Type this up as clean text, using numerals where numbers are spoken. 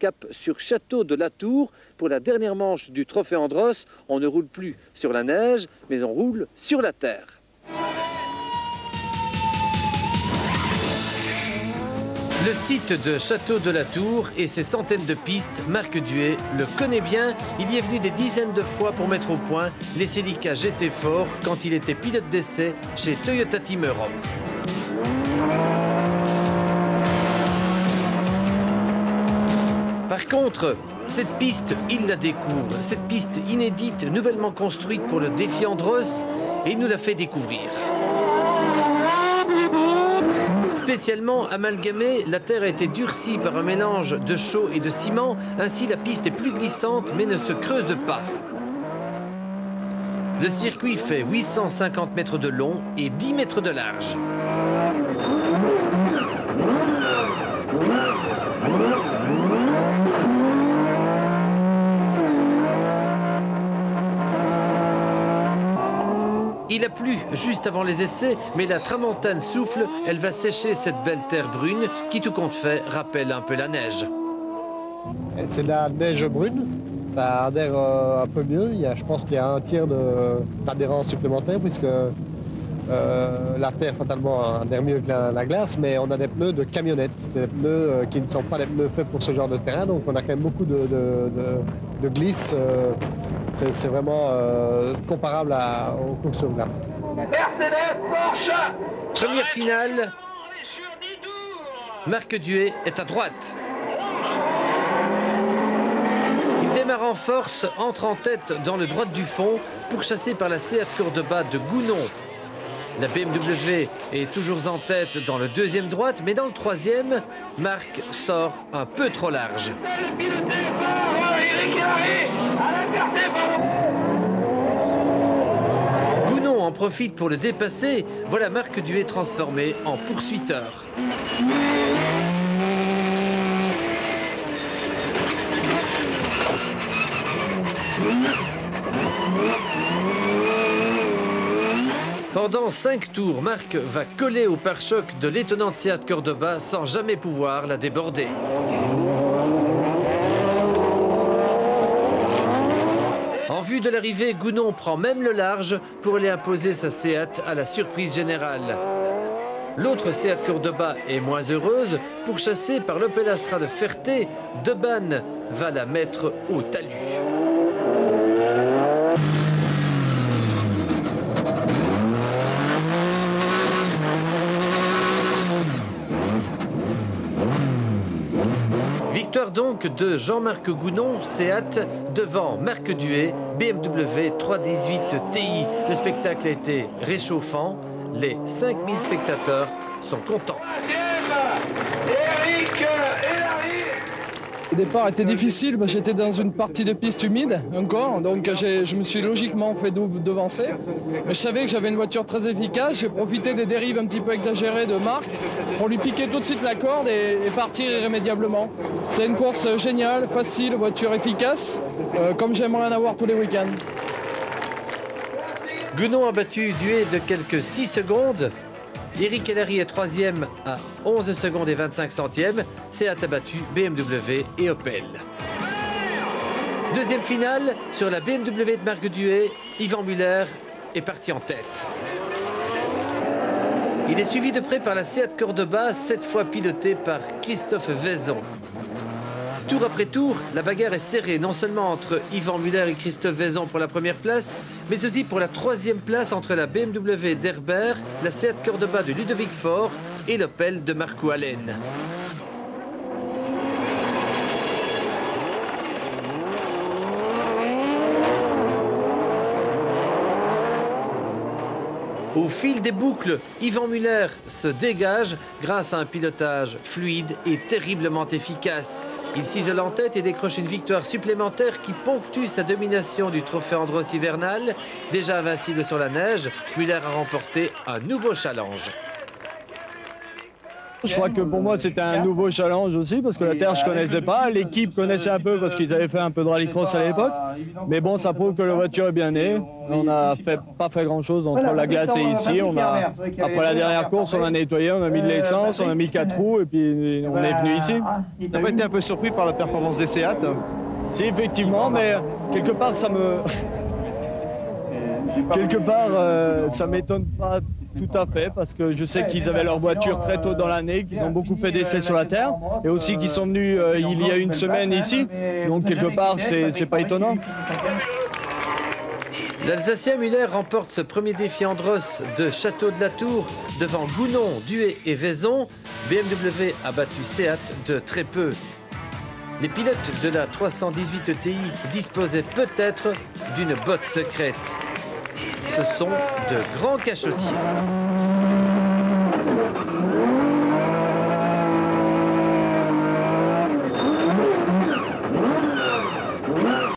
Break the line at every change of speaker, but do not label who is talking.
cap sur Château de la Tour pour la dernière manche du Trophée Andros. On ne roule plus sur la neige, mais on roule sur la terre. Le site de Château de la Tour et ses centaines de pistes, Marc Duet le connaît bien. Il y est venu des dizaines de fois pour mettre au point les Celica GT Fort quand il était pilote d'essai chez Toyota Team Europe. Par contre, cette piste, il la découvre. Cette piste inédite, nouvellement construite pour le défi Andros, et il nous la fait découvrir. Spécialement amalgamée, la terre a été durcie par un mélange de chaux et de ciment. Ainsi, la piste est plus glissante, mais ne se creuse pas. Le circuit fait 850 mètres de long et 10 mètres de large. Il a plu juste avant les essais, mais la tramontane souffle, elle va sécher cette belle terre brune qui, tout compte fait, rappelle un peu la neige.
C'est de la neige brune, ça adhère un peu mieux. Je pense qu'il y a un tiers d'adhérence supplémentaire puisque la terre fatalement adhère mieux que la glace, mais on a des pneus de camionnette, des pneus qui ne sont pas des pneus faits pour ce genre de terrain, donc on a quand même beaucoup de glisse. C'est vraiment comparable aux courses sur glace.
Première finale, Marc Duet est à droite. Il démarre en force, entre en tête dans le droit du fond, pourchassé par la Seat Cordoba de Gounon. La BMW est toujours en tête dans le deuxième droite, mais dans le troisième, Marc sort un peu trop large. Gounon en profite pour le dépasser. Voilà Marc Duet transformé en poursuiteur. Pendant 5 tours, Marc va coller au pare-choc de l'étonnante Seat Cordoba sans jamais pouvoir la déborder. En vue de l'arrivée, Gounon prend même le large pour aller imposer sa Seat à la surprise générale. L'autre Seat Cordoba est moins heureuse. Pourchassée par l'Opel Astra de Ferté, Debanne va la mettre au talus. Victoire donc de Jean-Marc Gounon, Seat, devant Marc Duet, BMW 318 Ti. Le spectacle a été réchauffant. Les 5000 spectateurs sont contents.
Le départ était difficile, j'étais dans une partie de piste humide encore, donc je me suis logiquement fait devancer. Mais je savais que j'avais une voiture très efficace, j'ai profité des dérives un petit peu exagérées de Marc pour lui piquer tout de suite la corde et partir irrémédiablement. C'est une course géniale, facile, voiture efficace, comme j'aimerais en avoir tous les week-ends.
Gounon a battu Duet de quelques 6 secondes. Eric Hellary est troisième à 11 secondes et 25 centièmes. Seat a battu BMW et Opel. Deuxième finale, sur la BMW de Marc Duet, Yvan Muller est parti en tête. Il est suivi de près par la Seat Cordoba, cette fois pilotée par Christophe Vaison. Tour après tour, la bagarre est serrée, non seulement entre Yvan Muller et Christophe Vaison pour la première place, mais aussi pour la troisième place entre la BMW d'Herbert, la Seat Cordoba de Ludovic Faure et l'Opel de Marco Allen. Au fil des boucles, Yvan Muller se dégage grâce à un pilotage fluide et terriblement efficace. Il s'isole en tête et décroche une victoire supplémentaire qui ponctue sa domination du trophée Andros hivernal. Déjà invincible sur la neige, Muller a remporté un nouveau challenge.
Je crois que pour moi c'était un nouveau challenge aussi parce que la terre je connaissais pas, l'équipe connaissait un peu parce qu'ils avaient fait un peu de rallycross à l'époque. Mais bon, ça prouve que la voiture est bien née. On n'a pas fait grand chose entre la glace et ici. Après la dernière course, on a nettoyé, on a mis de l'essence, on a mis 4 roues et puis on est venu ici.
T'as pas été un peu surpris par la performance des Seat?
Si, effectivement, mais quelque part ça m'étonne pas tout à fait parce que je sais qu'ils avaient leur voiture très tôt dans l'année, qu'ils ont beaucoup fait d'essais sur la terre et aussi qu'ils sont venus il y a une semaine ici. Donc quelque part, c'est pas étonnant.
L'Alsacien Müller remporte ce premier défi Andros de Château de la Tour devant Gounon, Duet et Vaison. BMW a battu Seat de très peu. Les pilotes de la 318 Ti disposaient peut-être d'une botte secrète. Ce sont de grands cachotiers.